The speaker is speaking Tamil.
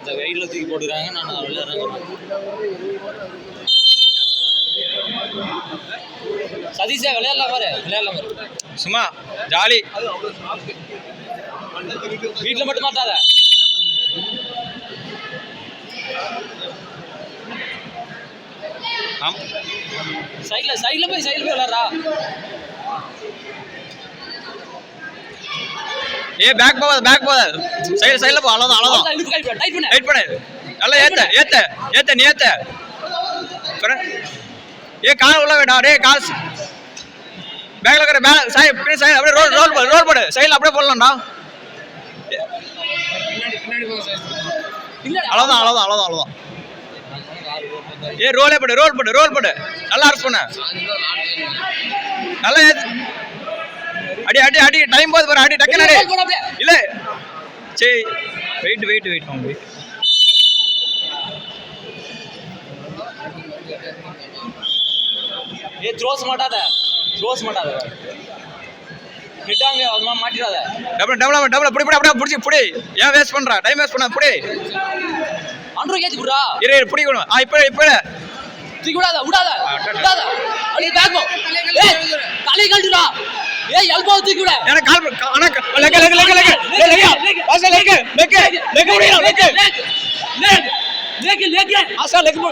இந்த வெயிட்ல தூக்கி போட்டுறாங்க. நான் விளையாடுறேன். சதீஷா விளையாடலாம் பாரு, விளையாடலாம் பாரு. சும்மா ஜாலி. வீட்டில் மட்டும் மாட்டாத. சைடில் போய் விளையாடுறா. பேக் போகாத சைடுல போ. அவ்வளவுதான் டைட் பண்ணு. நல்லா ஏத்த நீ ஏத்த. கால் உள்ள வேண்டாம். கால் பேக்ல இருக்கிற சைடு அப்படியே ரோல் போடு. சைடுல அப்படியே போடலாம்டா. அவ்வளவுதான். ரோலே போடு. நல்லா அரசு பண்ண. நல்லா அடி டைம் போது பாரு. அடி டக்குனு இல்ல. சரி வெயிட் அவங்க. த்ரோஸ் மாட்டாத. கிட்டாங்க அதுமா மாட்டிடாத. டபுள் புடி. ஏன் வேஸ்ட் பண்ற? டைம் வேஸ்ட் பண்ணாத. புடி. அன்ரோ ஏத்தி புடா. இரு புடிக்கணும். இப்ப தூக்கி விடாத. அடி பேக் போ. காலை கழட்டுடா. எல்போ தூக்கி விட. எனக்கு கால் லெக் ஆசா லெக்